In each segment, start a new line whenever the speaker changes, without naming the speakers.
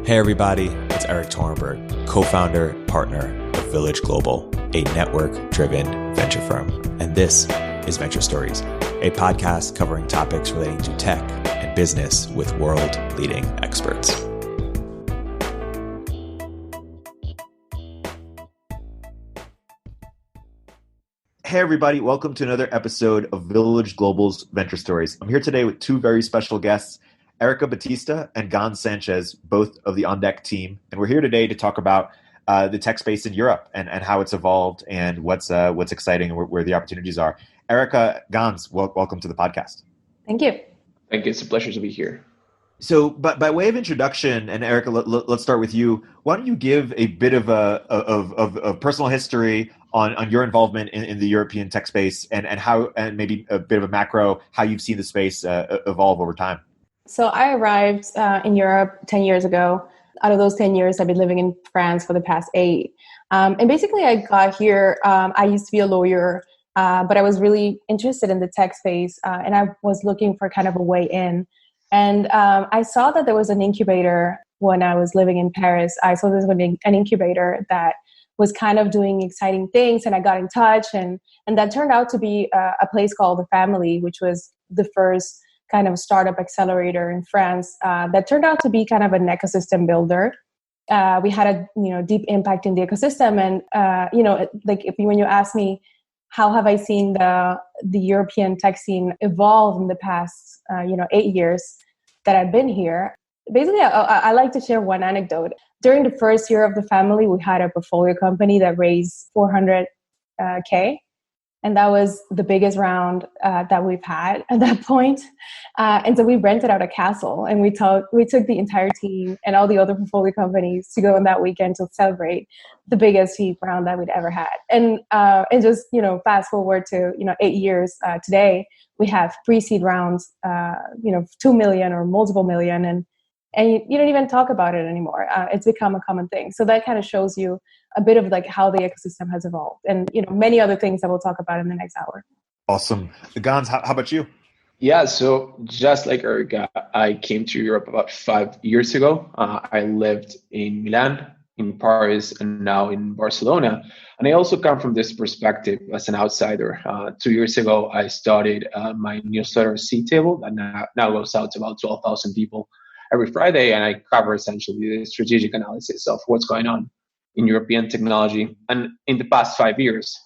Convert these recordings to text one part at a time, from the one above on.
Hey everybody, it's Erik Torenberg, co-founder, partner of Village Global, a network-driven venture firm. And this is Venture Stories, a podcast covering topics relating to tech and business with world-leading experts. Hey everybody, welcome to another episode of Village Global's Venture Stories. I'm here today with two very special guests, Erika Batista and Gonz Sanchez, both of the OnDeck team. And we're here today to talk about the tech space in Europe and how it's evolved and what's exciting and where the opportunities are. Erika, Gonz, welcome to the podcast.
Thank you.
Thank you. It's a pleasure to be here.
So, by way of introduction, and Erika, let's start with you. Why don't you give a bit of a personal history on your involvement in the European tech space and how, and maybe a bit of a macro, how you've seen the space evolve over time?
So I arrived in Europe 10 years ago. Out of those 10 years, I've been living in France for the past 8. And basically I got here, I used to be a lawyer, but I was really interested in the tech space and I was looking for kind of a way in. And I saw that there was an incubator when I was living in Paris. I saw this was an incubator that was kind of doing exciting things, and I got in touch. And that turned out to be a place called The Family, which was the first kind of startup accelerator in France that turned out to be kind of an ecosystem builder. We had a deep impact in the ecosystem, and when you ask me how have I seen the European tech scene evolve in the past 8 years that I've been here, basically I like to share one anecdote. During the first year of The Family, we had a portfolio company that raised 400K. And that was the biggest round that we've had at that point. And so we rented out a castle, and we took the entire team and all the other portfolio companies to go on that weekend to celebrate the biggest seed round that we'd ever had. And just fast forward to 8 years today, we have pre-seed rounds, 2 million or multiple million, and you don't even talk about it anymore. It's become a common thing. So that kind of shows you a bit of like how the ecosystem has evolved, and many other things that we'll talk about in the next hour.
Awesome. Gonz, how about you?
Yeah, so just like Erika, I came to Europe about 5 years ago. I lived in Milan, in Paris, and now in Barcelona. And I also come from this perspective as an outsider. 2 years ago, I started my newsletter Seed Table that now goes out to about 12,000 people every Friday, and I cover essentially the strategic analysis of what's going on in European technology. And in the past 5 years,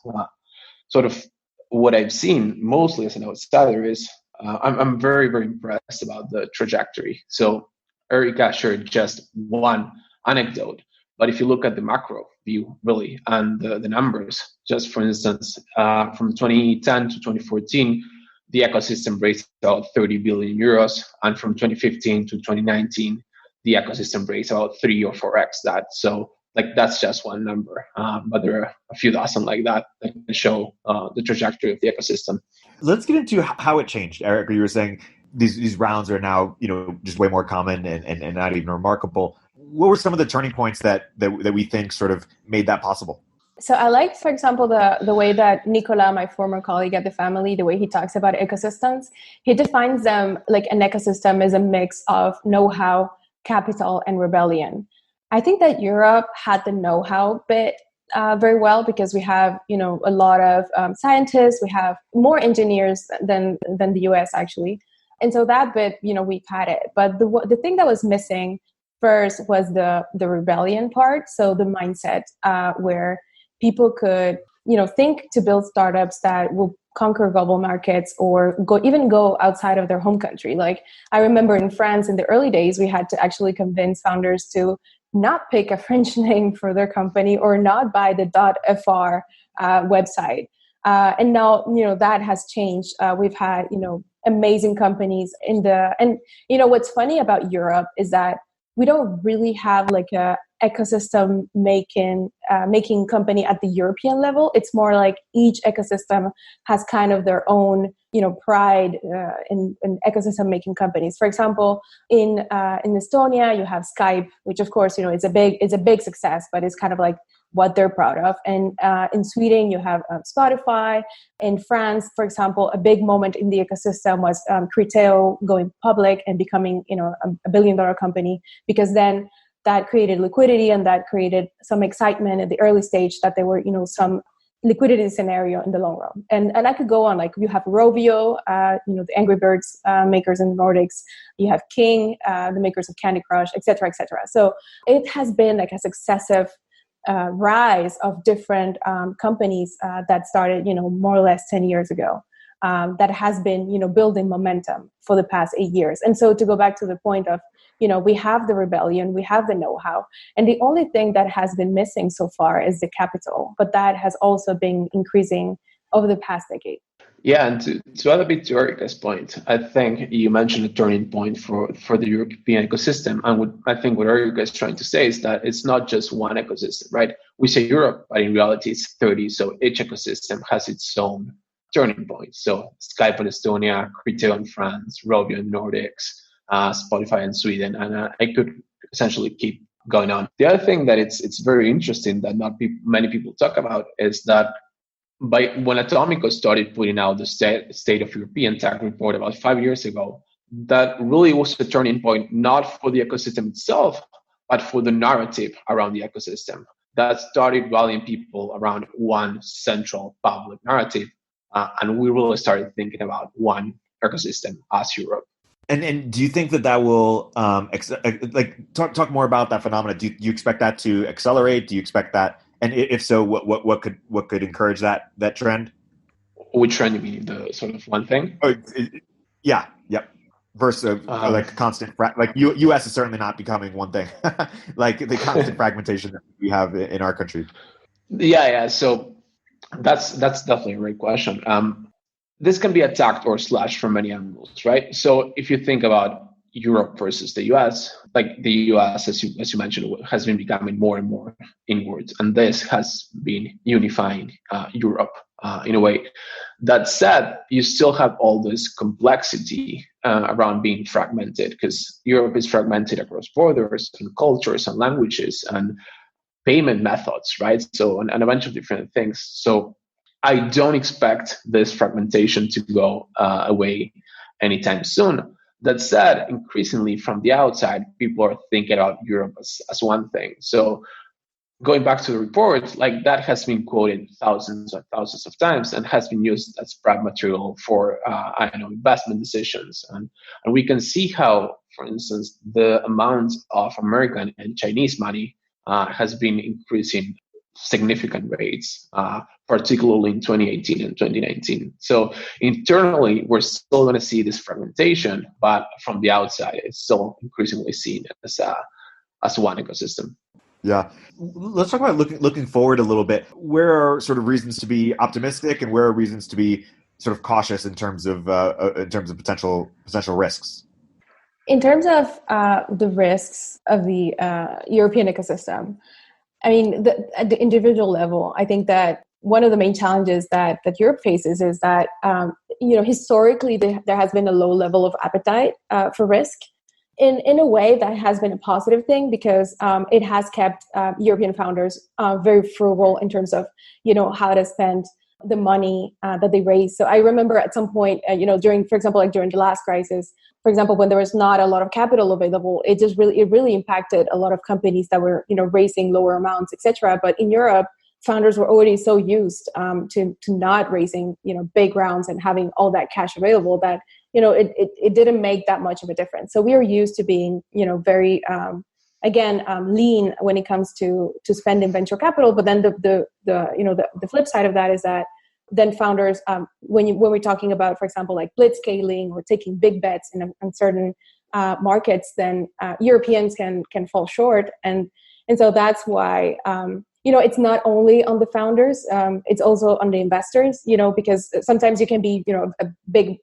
sort of what I've seen mostly as an outsider is I'm very, very impressed about the trajectory. So Erika shared just one anecdote, but if you look at the macro view, really, and the numbers, just for instance, from 2010 to 2014, the ecosystem raised about 30 billion euros. And from 2015 to 2019, the ecosystem raised about 3 or 4x that. So that's just one number. But there are a few dozen like that can show the trajectory of the ecosystem.
Let's get into how it changed. Eric, you were saying these rounds are now, just way more common and not even remarkable. What were some of the turning points that we think sort of made that possible?
So I like, for example, the way that Nicolas, my former colleague at The Family, the way he talks about ecosystems. He defines them like an ecosystem is a mix of know-how, capital, and rebellion. I think that Europe had the know-how bit very well because we have, a lot of scientists. We have more engineers than the US actually. And so that bit, we've had it. But the thing that was missing first was the rebellion part. So the mindset where people could, think to build startups that will conquer global markets or go outside of their home country. Like I remember in France in the early days, we had to actually convince founders to not pick a French name for their company or not buy the .fr website. And now, that has changed. We've had, amazing companies what's funny about Europe is that we don't really have like a ecosystem making company at the European level. It's more like each ecosystem has kind of their own, pride in ecosystem making companies. For example, in Estonia, you have Skype, which of course, it's a big success, but it's kind of like what they're proud of. And in Sweden, you have Spotify. In France, for example, a big moment in the ecosystem was Criteo going public and becoming, a $1 billion company, because then that created liquidity and that created some excitement at the early stage that there were, some liquidity scenario in the long run. And I could go on, like you have Rovio, the Angry Birds makers in the Nordics. You have King, the makers of Candy Crush, et cetera, et cetera. So it has been like a successive rise of different companies that started, more or less 10 years ago. That has been, building momentum for the past 8 years. And so to go back to the point of, we have the rebellion, we have the know-how, and the only thing that has been missing so far is the capital, but that has also been increasing over the past decade.
Yeah, and to add a bit to Erika's point, I think you mentioned a turning point for the European ecosystem. And I think what Erika is trying to say is that it's not just one ecosystem, right? We say Europe, but in reality it's 30. So each ecosystem has its own turning point. So Skype in Estonia, Criteo in France, Rovio in Nordics, Spotify in Sweden, and I could essentially keep going on. The other thing that it's very interesting that not many people talk about is that when Atomico started putting out the State of European Tech report about 5 years ago, that really was a turning point, not for the ecosystem itself, but for the narrative around the ecosystem that started rallying people around one central public narrative. And we really started thinking about one ecosystem as Europe.
And do you think that will talk more about that phenomenon? Do you expect that to accelerate? Do you expect that? And if so, what could encourage that trend?
Which trend you mean? The sort of one thing?
Yeah. Versus like constant like U.S. is certainly not becoming one thing. Like the constant fragmentation that we have in our country.
Yeah. So that's definitely a great question. This can be attacked or slashed from many angles, right? So if you think about Europe versus the US, like the US, as you mentioned, has been becoming more and more inwards, and this has been unifying Europe in a way. That said, you still have all this complexity around being fragmented, because Europe is fragmented across borders and cultures and languages and payment methods, right? So and a bunch of different things. So I don't expect this fragmentation to go away anytime soon. That said, increasingly from the outside, people are thinking about Europe as one thing. So going back to the report, like that has been quoted thousands and thousands of times and has been used as prep material for investment decisions. And we can see how, for instance, the amount of American and Chinese money has been increasing significant rates, particularly in 2018 and 2019. So internally, we're still going to see this fragmentation, but from the outside, it's still increasingly seen as one ecosystem.
Yeah. Let's talk about looking forward a little bit. Where are sort of reasons to be optimistic, and where are reasons to be sort of cautious in terms of potential risks?
In terms of the risks of the European ecosystem, I mean, at the individual level, I think that one of the main challenges that Europe faces is that, historically there has been a low level of appetite for risk. In a way that has been a positive thing, because it has kept European founders very frugal in terms of, how to spend the money that they raise. So I remember at some point, during the last crisis, for example, when there was not a lot of capital available, it really impacted a lot of companies that were, raising lower amounts, etc. But in Europe, founders were already so used to not raising, big rounds and having all that cash available that, it didn't make that much of a difference. So we are used to being, very, lean when it comes to spending venture capital. But then the flip side of that is that then founders, when we're talking about, for example, like blitzscaling or taking big bets in certain markets, then Europeans can fall short, and so that's why it's not only on the founders, it's also on the investors. Because sometimes you can be a big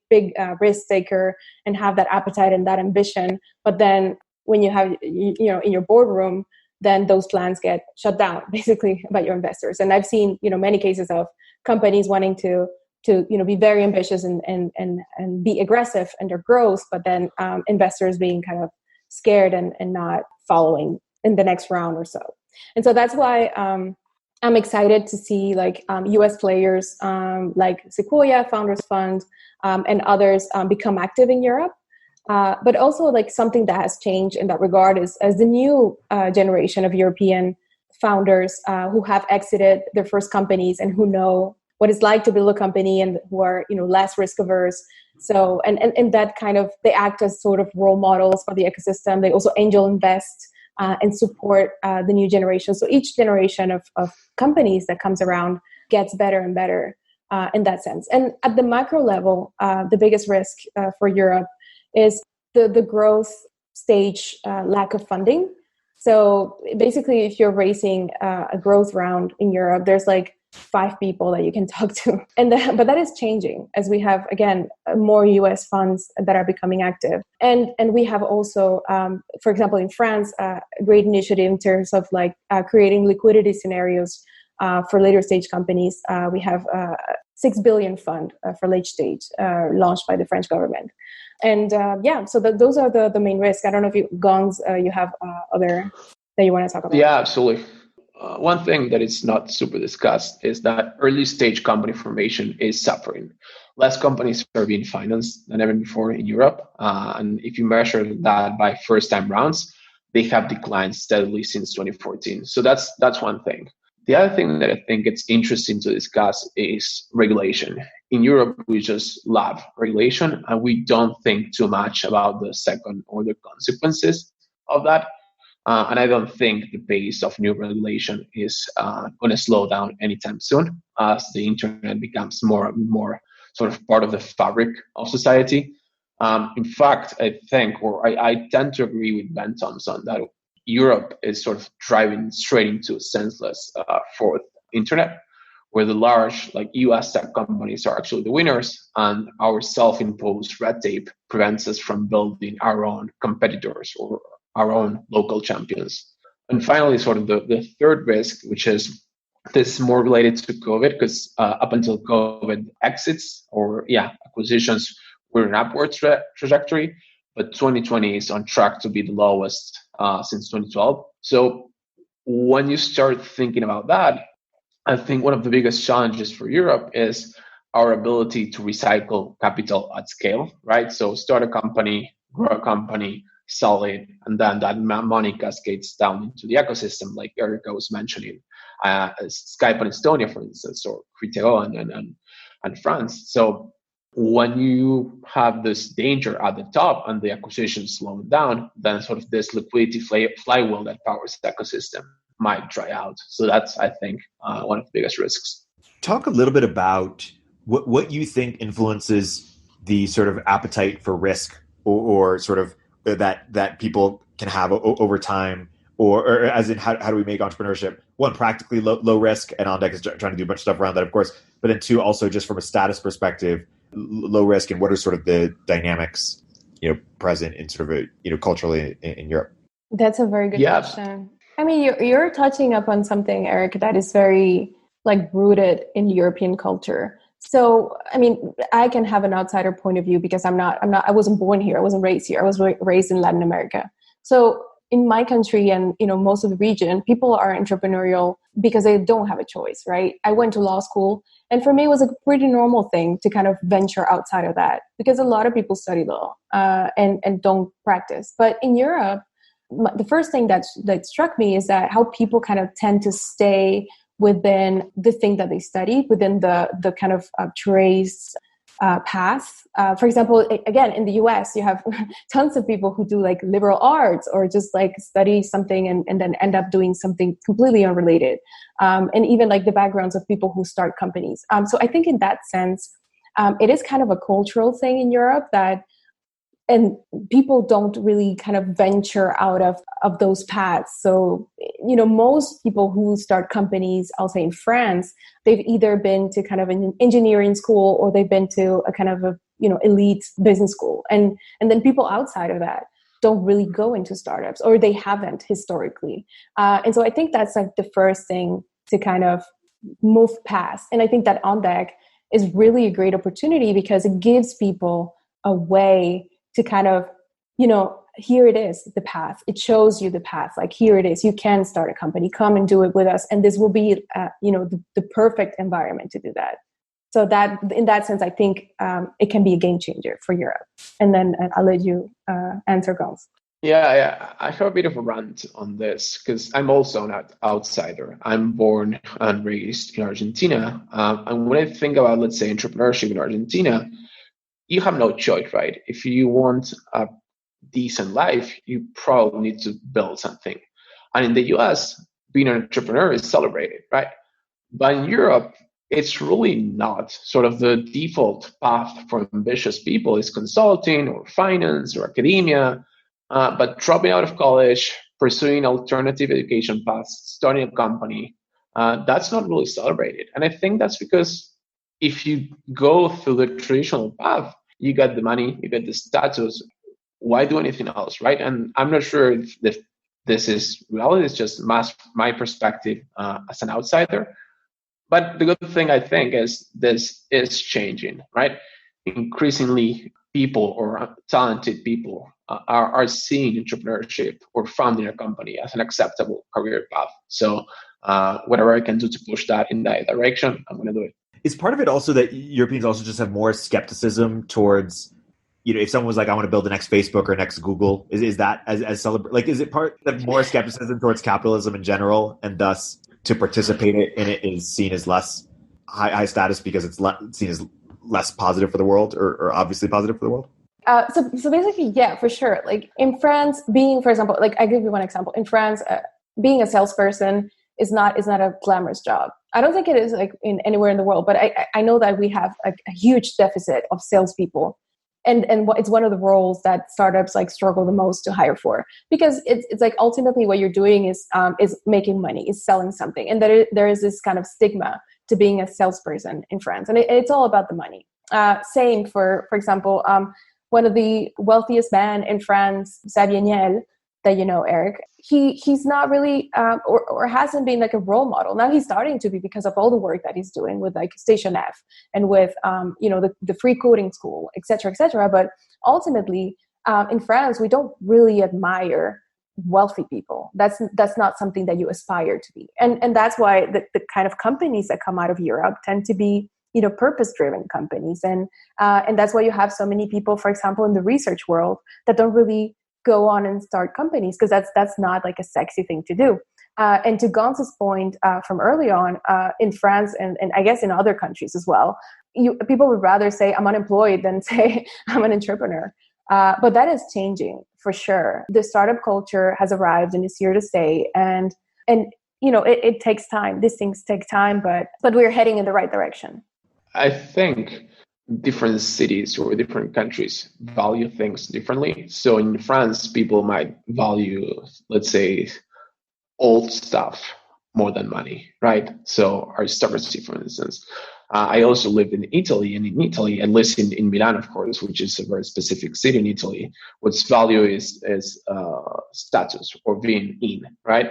risk taker and have that appetite and that ambition, but then when you have in your boardroom, then those plans get shut down basically by your investors. And I've seen many cases of companies wanting to be very ambitious and be aggressive in their growth, but then investors being kind of scared and not following in the next round or so. And so that's why I'm excited to see US players like Sequoia, Founders Fund, and others become active in Europe. But also like something that has changed in that regard is as the new generation of European founders who have exited their first companies and who know what it's like to build a company and who are, less risk averse. So, and that kind of, they act as sort of role models for the ecosystem. They also angel invest and support the new generation. So each generation of companies that comes around gets better and better in that sense. And at the macro level, the biggest risk for Europe is the growth stage lack of funding. So basically, if you're raising a growth round in Europe, there's like 5 people that you can talk to. But that is changing as we have, again, more US funds that are becoming active. And we have also, for example, in France, a great initiative in terms of like creating liquidity scenarios for later stage companies. We have a 6 billion fund for late stage launched by the French government. And so those are the main risks. I don't know if Gonz, you have other that you want to talk about.
Yeah, absolutely. One thing that is not super discussed is that early stage company formation is suffering. Less companies are being financed than ever before in Europe. And if you measure that by first time rounds, they have declined steadily since 2014. So that's one thing. The other thing that I think it's interesting to discuss is regulation. In Europe, we just love regulation and we don't think too much about the second order consequences of that. And I don't think the pace of new regulation is going to slow down anytime soon as the internet becomes more and more sort of part of the fabric of society. In fact, I think, or I tend to agree with Ben Thompson that Europe is sort of driving straight into senseless fourth internet, where the large like US tech companies are actually the winners, and our self-imposed red tape prevents us from building our own competitors or our own local champions. And finally, sort of the third risk, which is this more related to COVID, because up until COVID exits or acquisitions were an upward trajectory, but 2020 is on track to be the lowest since 2012. So when you start thinking about that, I think one of the biggest challenges for Europe is our ability to recycle capital at scale, right? So start a company, grow a company, sell it, and then that money cascades down into the ecosystem, like Erika was mentioning, Skype and Estonia, for instance, or Criteo and France. So when you have this danger at the top and the acquisition slowing down, then sort of this liquidity flywheel that powers the ecosystem might dry out. So that's, I think, one of the biggest risks.
Talk a little bit about what you think influences the sort of appetite for risk or sort of that people can have over time, or as in how do we make entrepreneurship, one, practically low risk, and OnDeck is trying to do a bunch of stuff around that, of course, but then two, also just from a status perspective, low risk, and what are sort of the dynamics present in sort of culturally in Europe?
That's a very good question. I mean, you're touching upon something, Erik, that is very like rooted in European culture. So, I mean, I can have an outsider point of view because I wasn't born here. I wasn't raised here. I was raised in Latin America. So in my country and, most of the region, people are entrepreneurial because they don't have a choice, right? I went to law school, and for me, it was a pretty normal thing to kind of venture outside of that because a lot of people study law and don't practice. But in Europe, the first thing that struck me is that how people kind of tend to stay within the thing that they studied, within the kind of trace path. For example, again, in the US, you have tons of people who do like liberal arts or just like study something and then end up doing something completely unrelated. And even like the backgrounds of people who start companies. So I think in that sense, it is kind of a cultural thing in Europe and people don't really kind of venture out of those paths. So, most people who start companies, I'll say in France, they've either been to kind of an engineering school or they've been to a kind of a, elite business school. And then people outside of that don't really go into startups, or they haven't historically. And so I think that's like the first thing to kind of move past. And I think that OnDeck is really a great opportunity because it gives people a way to kind of, here it is, the path. It shows you the path. Like, here it is. You can start a company. Come and do it with us. And this will be, the perfect environment to do that. So that in that sense, I think it can be a game changer for Europe. And then I'll let you answer, Gonz.
Yeah, I have a bit of a rant on this because I'm also an outsider. I'm born and raised in Argentina. And when I think about, let's say, entrepreneurship in Argentina, you have no choice, right? If you want a decent life, you probably need to build something. And in the US, being an entrepreneur is celebrated, right? But in Europe, it's really not. Sort of the default path for ambitious people is consulting or finance or academia. But dropping out of college, pursuing alternative education paths, starting a company, that's not really celebrated. And I think that's because if you go through the traditional path, you get the money, you get the status. Why do anything else, right? And I'm not sure if this is reality. It's just my perspective as an outsider. But the good thing, I think, is this is changing, right? Increasingly, people or talented people are seeing entrepreneurship or founding a company as an acceptable career path. So whatever I can do to push that in that direction, I'm going to do it.
Is part of it also that Europeans also just have more skepticism towards, if someone was like, I want to build the next Facebook or next Google, is that as like, is it part of more skepticism towards capitalism in general, and thus to participate in it is seen as less high status because it's seen as less positive for the world, or obviously positive for the world?
So basically, yeah, for sure. Like in France, for example, like I give you one example. In France, being a salesperson is not a glamorous job. I don't think it is like in anywhere in the world, but I know that we have a huge deficit of salespeople. And it's one of the roles that startups like struggle the most to hire for, because it's like ultimately what you're doing is making money, is selling something, and there is this kind of stigma to being a salesperson in France, and it's all about the money. Same for example, one of the wealthiest men in France, Xavier Niel, that you know, Erik, he's not really or hasn't been like a role model. Now he's starting to be because of all the work that he's doing with like Station F and with the free coding school, et cetera. But ultimately, in France, we don't really admire wealthy people. That's not something that you aspire to be, and that's why the kind of companies that come out of Europe tend to be purpose-driven companies, and that's why you have so many people, for example, in the research world that don't really go on and start companies, because that's not like a sexy thing to do. And to Gonz's point from early on, in France and I guess in other countries as well, people would rather say I'm unemployed than say I'm an entrepreneur. But that is changing for sure. The startup culture has arrived and is here to stay. And it takes time. These things take time, but we're heading in the right direction.
I think different cities or different countries value things differently. So in France, people might value, let's say, old stuff more than money, right? So aristocracy, for instance. I also lived in Italy, and in Italy, at least in Milan, of course, which is a very specific city in Italy, what's value is status or being in, right?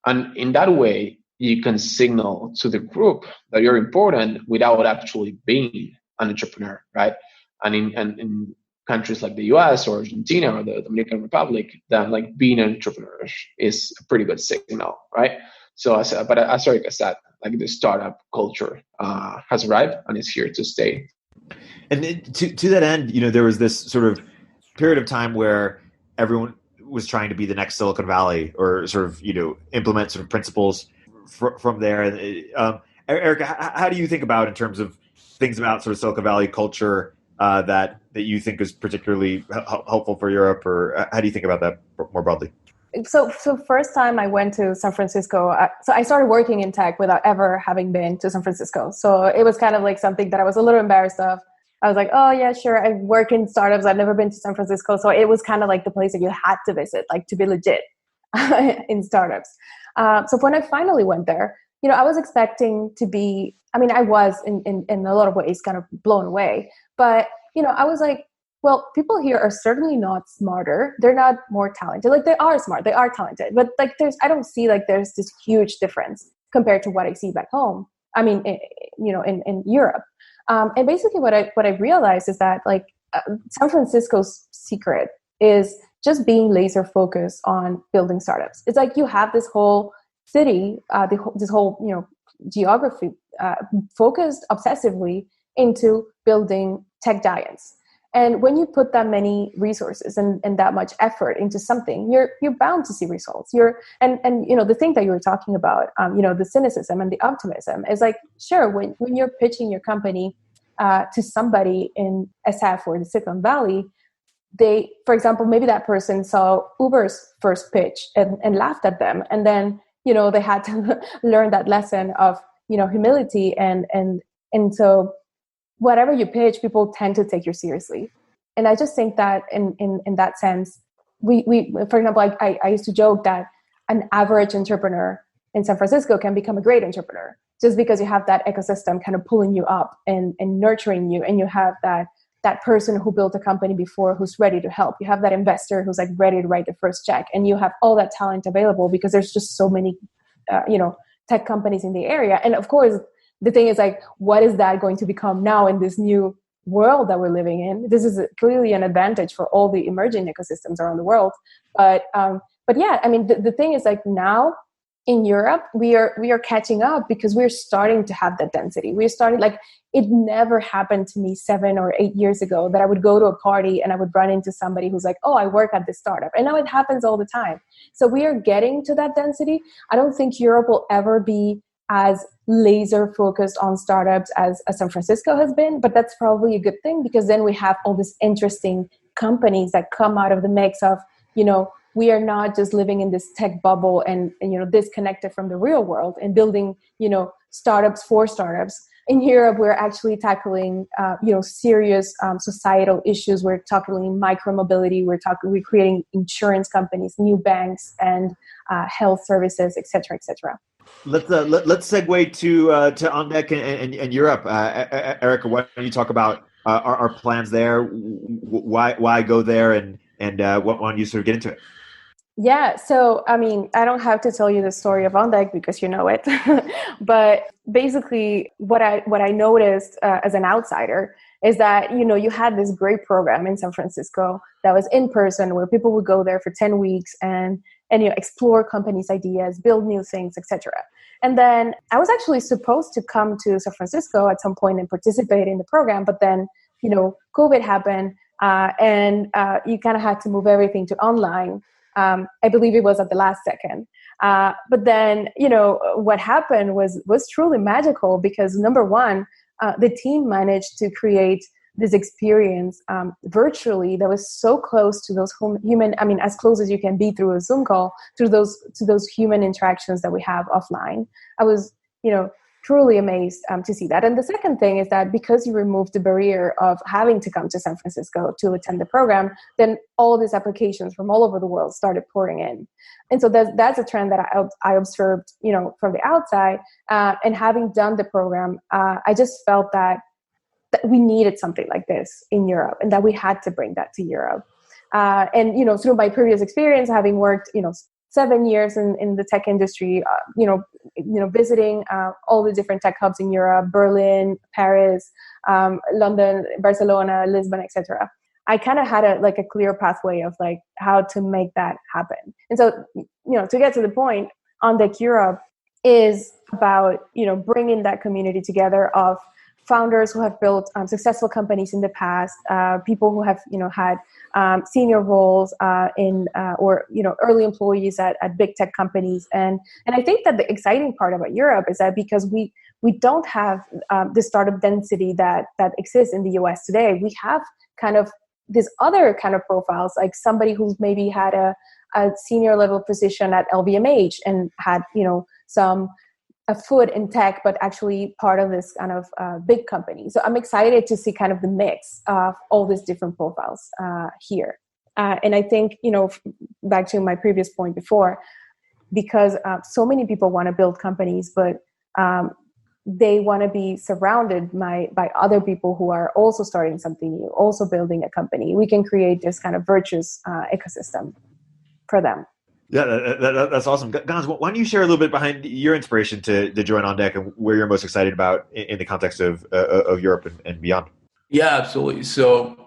And in that way, you can signal to the group that you're important without actually being an entrepreneur, right? And in countries like the US or Argentina or the Dominican Republic, that like being an entrepreneur is a pretty good signal, right? So as Erika said, like the startup culture has arrived and is here to stay.
And to that end, there was this sort of period of time where everyone was trying to be the next Silicon Valley, or sort of implement sort of principles from there. Erika, how do you think about, in terms of things about sort of Silicon Valley culture that you think is particularly helpful for Europe, or how do you think about that more broadly?
So first time I went to San Francisco, so I started working in tech without ever having been to San Francisco. So it was kind of like something that I was a little embarrassed of. I was like, oh yeah, sure. I work in startups. I've never been to San Francisco. So it was kind of like the place that you had to visit, like to be legit in startups. So when I finally went there, I was expecting to be, I was in a lot of ways kind of blown away, but, I was like, well, people here are certainly not smarter. They're not more talented. Like they are smart, they are talented, but like I don't see like there's this huge difference compared to what I see back home. In Europe. And basically what I realized is that like San Francisco's secret is just being laser focused on building startups. It's like you have this whole city, this whole geography focused obsessively into building tech giants. And when you put that many resources and that much effort into something, you're bound to see results. And the thing that you were talking about, the cynicism and the optimism is like, sure, when you're pitching your company to somebody in SF or the Silicon Valley, they, for example, maybe that person saw Uber's first pitch and laughed at them, and then they had to learn that lesson of humility and so. Whatever you pitch, people tend to take you seriously. And I just think that in that sense, we for example, I used to joke that an average entrepreneur in San Francisco can become a great entrepreneur just because you have that ecosystem kind of pulling you up and nurturing you. And you have that person who built a company before who's ready to help. You have that investor who's like ready to write the first check. And you have all that talent available because there's just so many, tech companies in the area. And of course, the thing is like, what is that going to become now in this new world that we're living in? This is clearly an advantage for all the emerging ecosystems around the world. But yeah, I mean, the thing is like now in Europe, we are catching up because we're starting to have that density. We're starting, like, it never happened to me 7 or 8 years ago that I would go to a party and I would run into somebody who's like, oh, I work at this startup. And now it happens all the time. So we are getting to that density. I don't think Europe will ever be as laser focused on startups as San Francisco has been, but that's probably a good thing because then we have all these interesting companies that come out of the mix of, we are not just living in this tech bubble and disconnected from the real world and building, startups for startups. In Europe, we're actually tackling, serious societal issues. We're tackling micromobility. We're creating insurance companies, new banks, and health services, et cetera, et cetera.
Let's segue to OnDeck and Europe. Erika, why don't you talk about our plans there? Why go there, and why don't you sort of get into it?
Yeah, so I mean, I don't have to tell you the story of OnDeck because you know it, but basically, what I noticed as an outsider is that you had this great program in San Francisco that was in person where people would go there for 10 weeks and explore companies' ideas, build new things, etc. And then I was actually supposed to come to San Francisco at some point and participate in the program, but then COVID happened and you kind of had to move everything to online. I believe it was at the last second. But then, what happened was truly magical because number one, the team managed to create this experience virtually that was so close to those human, I mean, as close as you can be through a Zoom call, to those human interactions that we have offline. I was, truly amazed to see that. And the second thing is that because you removed the barrier of having to come to San Francisco to attend the program, then all these applications from all over the world started pouring in. And so that's a trend that I observed, from the outside. And having done the program, I just felt that we needed something like this in Europe and that we had to bring that to Europe. And, through my previous experience, having worked, 7 years in the tech industry, visiting all the different tech hubs in Europe, Berlin, Paris, London, Barcelona, Lisbon, etc. I kind of had a clear pathway of like how to make that happen. And so, to get to the point, OnDeck Europe is about, bringing that community together of founders who have built successful companies in the past, people who have, had senior roles in or early employees at big tech companies. And I think that the exciting part about Europe is that because we don't have the startup density that exists in the US today, we have kind of this other kind of profiles, like somebody who's maybe had a senior level position at LVMH and had, a foot in tech, but actually part of this kind of big company. So I'm excited to see kind of the mix of all these different profiles here. And I think, back to my previous point before, because so many people want to build companies, but they want to be surrounded by other people who are also starting something new, also building a company. We can create this kind of virtuous ecosystem for them.
Yeah, that's awesome. Gonz, why don't you share a little bit behind your inspiration to join OnDeck and where you're most excited about in the context of Europe and beyond?
Yeah, absolutely. So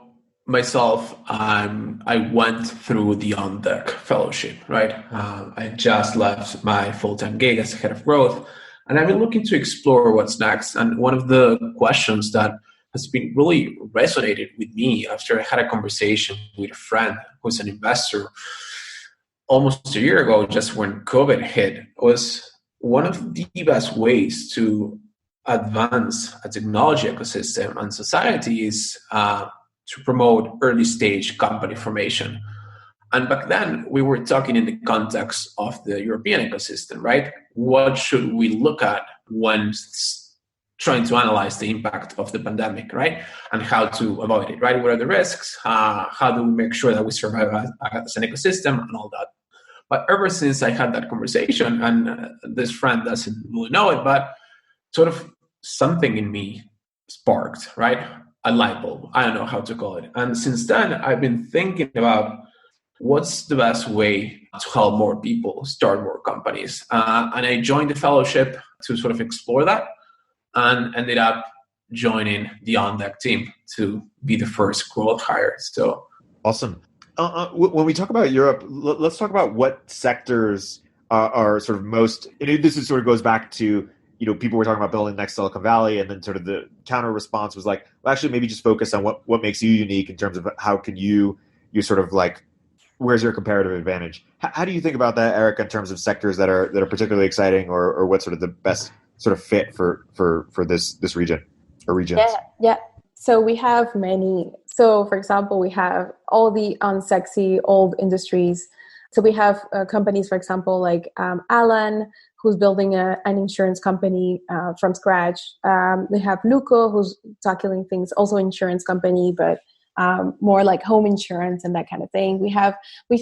myself, I went through the OnDeck fellowship, right? I just left my full-time gig as head of growth, and I've been looking to explore what's next. And one of the questions that has been really resonated with me after I had a conversation with a friend who's an investor almost a year ago, just when COVID hit, was one of the best ways to advance a technology ecosystem and society is to promote early stage company formation. And back then, we were talking in the context of the European ecosystem, right? What should we look at when trying to analyze the impact of the pandemic, right? And how to avoid it, right? What are the risks? How do we make sure that we survive as an ecosystem and all that? But ever since I had that conversation, and this friend doesn't really know it, but sort of something in me sparked, right? A light bulb. I don't know how to call it. And since then, I've been thinking about what's the best way to help more people start more companies. And I joined the fellowship to sort of explore that and ended up joining the OnDeck team to be the first growth hire. So
awesome. When we talk about Europe, let's talk about what sectors are sort of most, this is sort of goes back to, people were talking about building next Silicon Valley, and then sort of the counter response was like, well, actually maybe just focus on what makes you unique in terms of how can you sort of like, where's your comparative advantage? How do you think about that, Erika, in terms of sectors that are particularly exciting, or what's sort of the best sort of fit for this region or regions?
Yeah. So we have many. So for example, we have all the unsexy old industries. So we have companies, for example, like Alan, who's building an insurance company from scratch. They have Luco, who's tackling things, also insurance company, but more like home insurance and that kind of thing. We've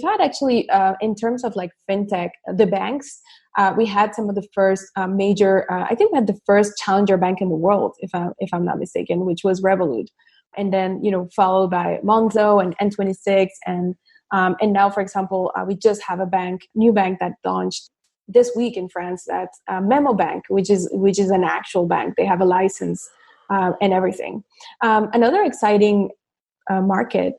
had actually, in terms of like fintech, the banks, we had some of the first major, I think we had the first challenger bank in the world, if I'm not mistaken, which was Revolut. And then, followed by Monzo and N26. And now, for example, we just have a new bank that launched this week in France. That's Memo Bank, which is an actual bank. They have a license and everything. Another exciting market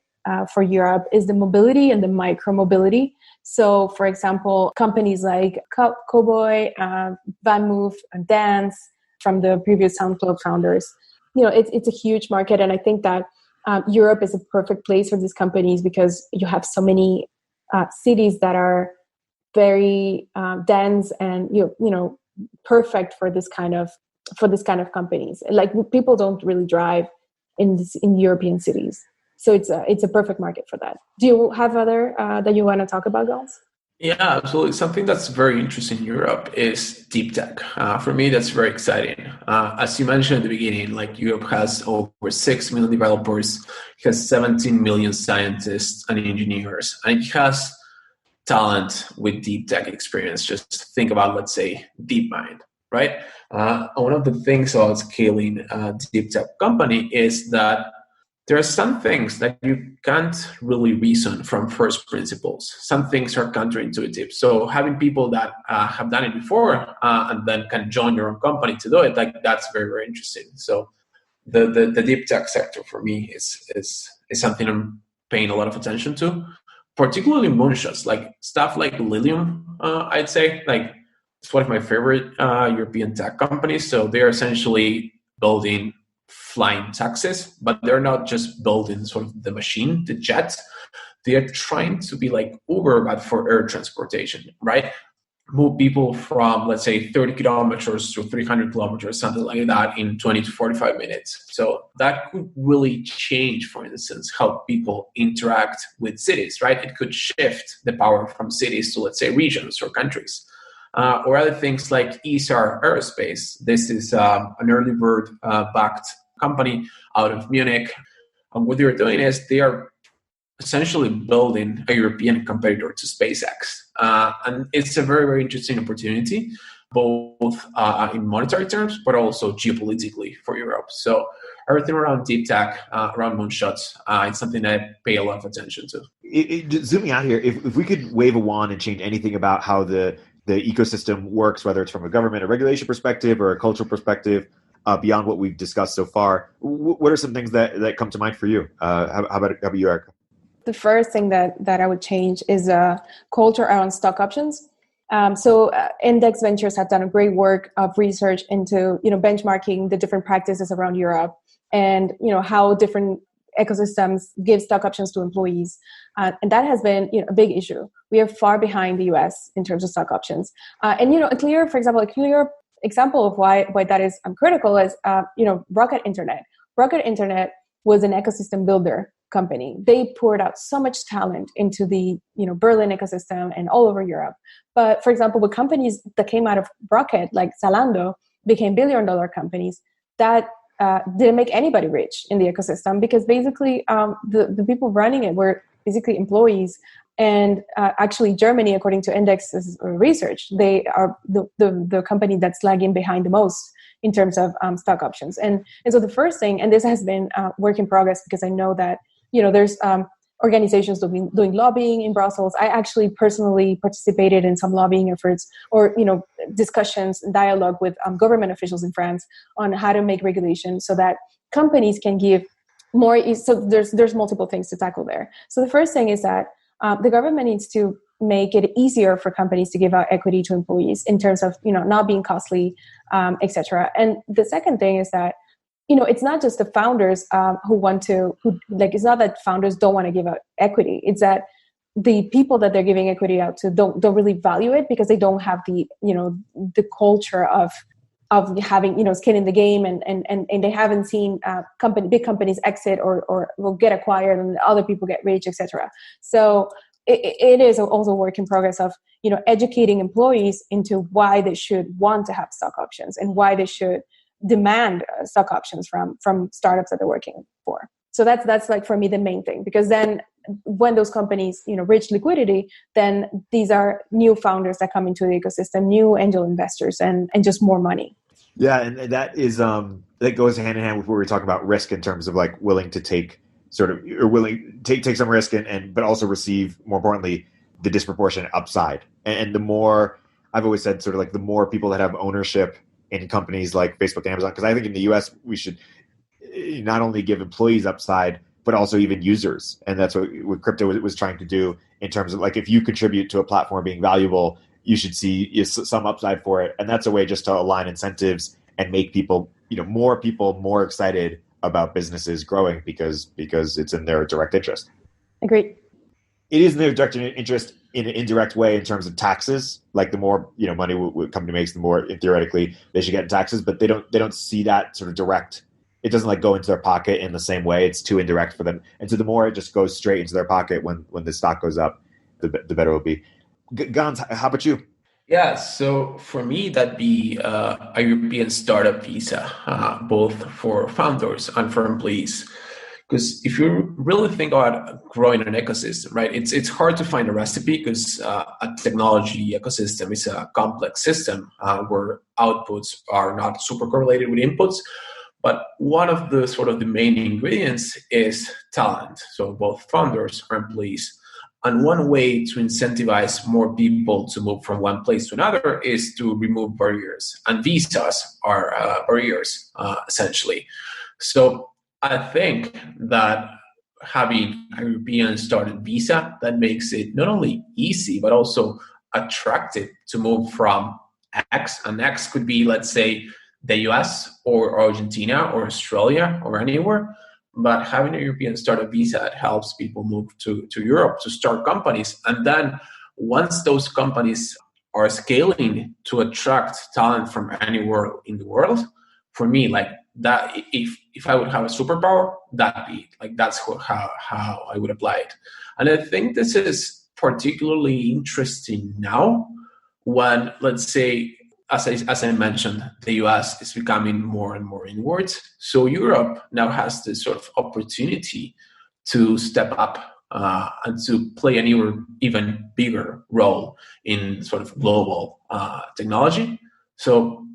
for Europe is the mobility and the micro mobility. So, for example, companies like Cowboy, VanMoof, and Dance from the previous SoundCloud founders. It's a huge market, and I think that Europe is a perfect place for these companies because you have so many cities that are very dense and perfect for this kind of companies. Like people don't really drive in European cities. So it's a perfect market for that. Do you have other that you want to talk about, Gonz?
Yeah, absolutely. Something that's very interesting in Europe is deep tech. For me, that's very exciting. As you mentioned at the beginning, like Europe has over 6 million developers, it has 17 million scientists and engineers, and it has talent with deep tech experience. Just think about, let's say, DeepMind, right? One of the things about scaling a deep tech company is that there are some things that you can't really reason from first principles. Some things are counterintuitive. So having people that have done it before and then can join your own company to do it, like that's very, very interesting. So the deep tech sector for me is something I'm paying a lot of attention to, particularly moonshots, like stuff like Lilium, I'd say. Like it's one of my favorite European tech companies. So they're essentially building flying taxis, but they're not just building sort of the machine, the jet. They are trying to be like Uber, but for air transportation, right? Move people from, let's say, 30 kilometers to 300 kilometers, something like that, in 20 to 45 minutes. So that could really change, for instance, how people interact with cities, right? It could shift the power from cities to, let's say, regions or countries. Or other things like ESAR Aerospace. This is an early bird backed company out of Munich. And what they're doing is they are essentially building a European competitor to SpaceX. And it's a very, very interesting opportunity, both in monetary terms, but also geopolitically for Europe. So everything around deep tech, around moonshots, it's something that I pay a lot of attention to.
Zooming out here, if we could wave a wand and change anything about how the ecosystem works, whether it's from a government or regulation perspective or a cultural perspective, beyond what we've discussed so far, what are some things that come to mind for you? How about you, Erika?
The first thing that I would change is culture around stock options. So Index Ventures have done a great work of research into benchmarking the different practices around Europe. and how different ecosystems give stock options to employees, and that has been a big issue. We are far behind the US in terms of stock options, and a clear example of why that is critical is Rocket Internet. Rocket Internet was an ecosystem builder company. They poured out so much talent into the Berlin ecosystem and all over Europe. But for example, the companies that came out of Rocket, like Zalando, became billion-dollar companies that didn't make anybody rich in the ecosystem, because basically the people running it were basically employees. And actually, Germany, according to Index's research, they are the company that's lagging behind the most in terms of stock options. And so the first thing, and this has been work in progress, because I know that there's organizations doing lobbying in Brussels. I actually personally participated in some lobbying efforts, or discussions and dialogue with government officials in France on how to make regulation so that companies can give more. So there's multiple things to tackle there. So the first thing is that the government needs to make it easier for companies to give out equity to employees in terms of not being costly, etc. And the second thing is that it's not just the founders it's not that founders don't want to give out equity. It's that the people that they're giving equity out to don't really value it, because they don't have the culture of having skin in the game, and they haven't seen big companies exit or will get acquired and other people get rich, etc. So it is also a work in progress of educating employees into why they should want to have stock options and why they should demand stock options from startups that they're working for. So that's like, for me, the main thing, because then when those companies reach liquidity, then these are new founders that come into the ecosystem, new angel investors, and just more money.
Yeah, and that is that goes hand in hand with what we were talking about, risk, in terms of like willing to take take some risk and but also receive, more importantly, the disproportionate upside. And the more, I've always said, sort of like the more people that have ownership in companies like Facebook and Amazon, because I think in the US we should not only give employees upside, but also even users. And that's what crypto was trying to do, in terms of like, if you contribute to a platform being valuable, you should see some upside for it. And that's a way just to align incentives and make people, more people more excited about businesses growing, because it's in their direct interest.
Agreed.
It is in their direct interest in an indirect way in terms of taxes. Like the more money a company makes, the more theoretically they should get in taxes. But they don't see that sort of direct. It doesn't like go into their pocket in the same way. It's too indirect for them. And so the more it just goes straight into their pocket when the stock goes up, the better it will be. Gonz, how about you?
Yeah, so for me, that'd be a European startup visa, both for founders and for employees. Because if you really think about growing an ecosystem, right, it's hard to find a recipe, because a technology ecosystem is a complex system where outputs are not super correlated with inputs. But one of the sort of the main ingredients is talent. So both founders or employees. And one way to incentivize more people to move from one place to another is to remove barriers. And visas are barriers, essentially. So I think that having a European started visa, that makes it not only easy, but also attractive to move from X. And X could be, let's say, the US or Argentina or Australia or anywhere. But having a European startup visa, it helps people move to Europe to start companies. And then once those companies are scaling to attract talent from anywhere in the world, for me, like that, if I would have a superpower, that'd be like, that's how I would apply it. And I think this is particularly interesting now when, let's say, as I mentioned, the US is becoming more and more inwards. So Europe now has this sort of opportunity to step up and to play an even bigger role in sort of global technology. So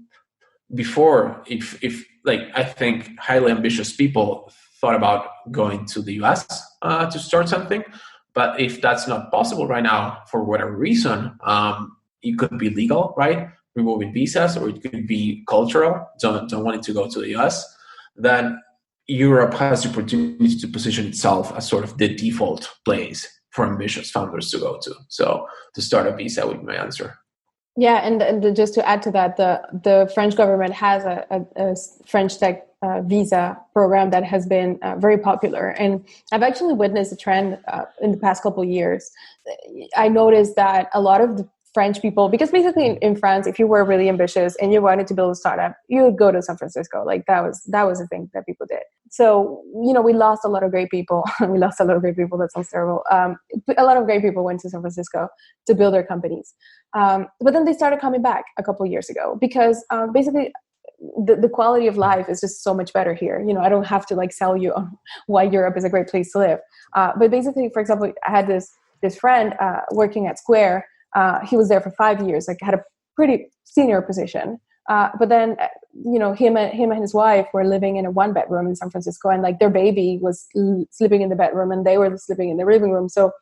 before, if like, I think highly ambitious people thought about going to the US to start something, but if that's not possible right now for whatever reason, it could be legal, right? Removing visas, or it could be cultural, don't want it to go to the US, then Europe has the opportunity to position itself as sort of the default place for ambitious founders to go to. So to start a visa would be my answer.
Yeah, and just to add to that, the French government has a French tech visa program that has been very popular. And I've actually witnessed a trend in the past couple of years. I noticed that a lot of the French people, because basically in France, if you were really ambitious and you wanted to build a startup, you would go to San Francisco. Like that was the thing that people did. So, we lost a lot of great people. We lost a lot of great people. That sounds terrible. A lot of great people went to San Francisco to build their companies. But then they started coming back a couple of years ago because basically the quality of life is just so much better here. I don't have to sell you on why Europe is a great place to live. But basically, for example, I had this friend working at Square. He was there for 5 years, had a pretty senior position. But then, him and his wife were living in a 1-bedroom in San Francisco, and their baby was sleeping in the bedroom and they were sleeping in the living room. So,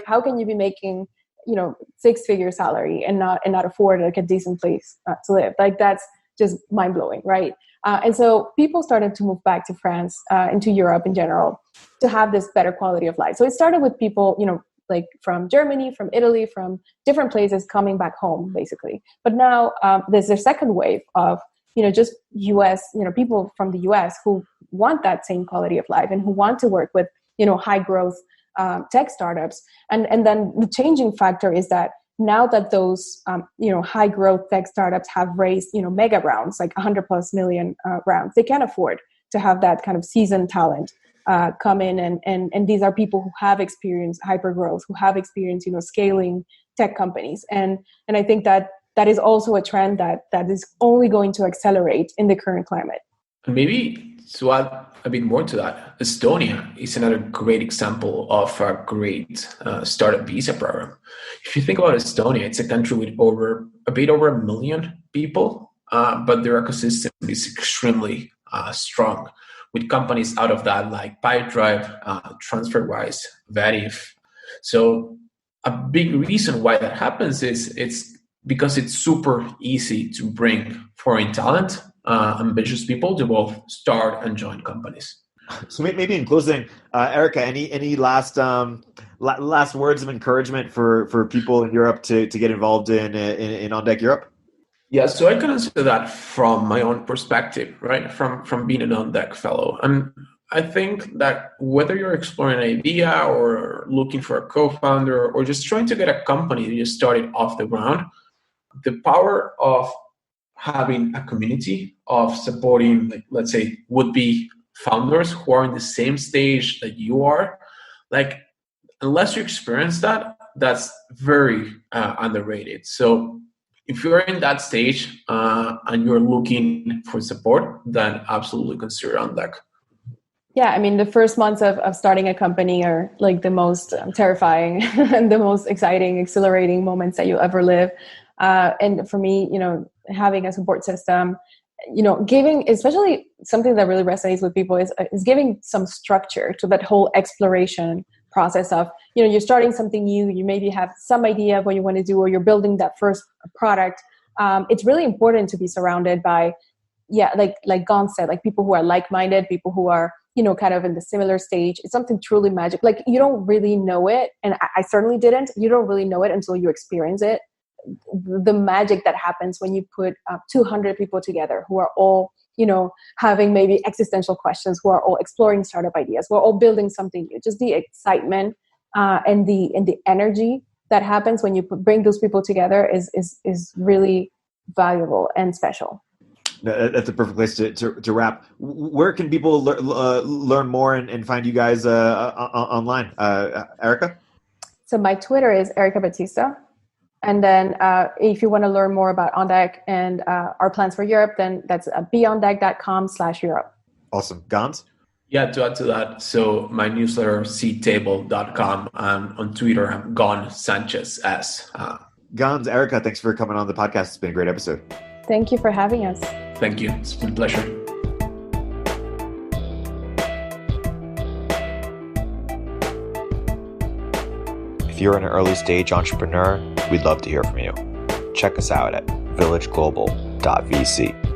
how can you be making, 6-figure salary and not afford a decent place to live? That's just mind blowing. Right. And so people started to move back to France, into Europe in general, to have this better quality of life. So it started with people, from Germany, from Italy, from different places coming back home, basically. But now there's a second wave of, just US, people from the US who want that same quality of life and who want to work with, high growth tech startups. And then the changing factor is that now that those, high growth tech startups have raised, mega rounds, 100+ million rounds, they can't afford to have that kind of seasoned talent come in, and these are people who have experienced hypergrowth, who have experienced, scaling tech companies, and I think that is also a trend that is only going to accelerate in the current climate.
And maybe to add a bit more to that, Estonia is another great example of a great startup visa program. If you think about Estonia, it's a country with a bit over 1 million people, but their ecosystem is extremely strong, with companies out of that like Pipedrive, TransferWise, Vatif. So a big reason why that happens is it's because it's super easy to bring foreign talent, ambitious people to both start and join companies.
So maybe in closing, Erika, any last words of encouragement for people in Europe to get involved in OnDeck Europe?
Yeah, so I can answer that from my own perspective, right? From being an OnDeck fellow. And I think that whether you're exploring an idea or looking for a co-founder or just trying to get a company to just start it off the ground, the power of having a community of supporting, let's say, would-be founders who are in the same stage that you are, unless you experience that, that's very underrated. So if you're in that stage and you're looking for support, then absolutely consider OnDeck.
Yeah, I mean, the first months of starting a company are the most terrifying and the most exciting, exhilarating moments that you'll ever live. And for me, having a support system, giving, especially something that really resonates with people is giving some structure to that whole exploration process of, you're starting something new, you maybe have some idea of what you want to do, or you're building that first product. It's really important to be surrounded by, like Gonz said, people who are like-minded, people who are, kind of in the similar stage. It's something truly magic. You don't really know it. And I certainly didn't. You don't really know it until you experience it. The magic that happens when you put 200 people together who are all, having maybe existential questions, who are all exploring startup ideas, who are all building something new. Just the excitement and the energy that happens when you bring those people together is really valuable and special.
That's a perfect place to wrap. Where can people learn more and find you guys online? Erika?
So my Twitter is Erika Batista. And then if you want to learn more about OnDeck and our plans for Europe, then that's beondeck.com/Europe.
Awesome. Gonz?
Yeah, to add to that, so my newsletter, seedtable.com, on Twitter, I'm Gonz Sanchez S.
Gonz, Erika, thanks for coming on the podcast. It's been a great episode.
Thank you for having us.
Thank you. It's been a pleasure.
If you're an early stage entrepreneur, we'd love to hear from you. Check us out at villageglobal.vc.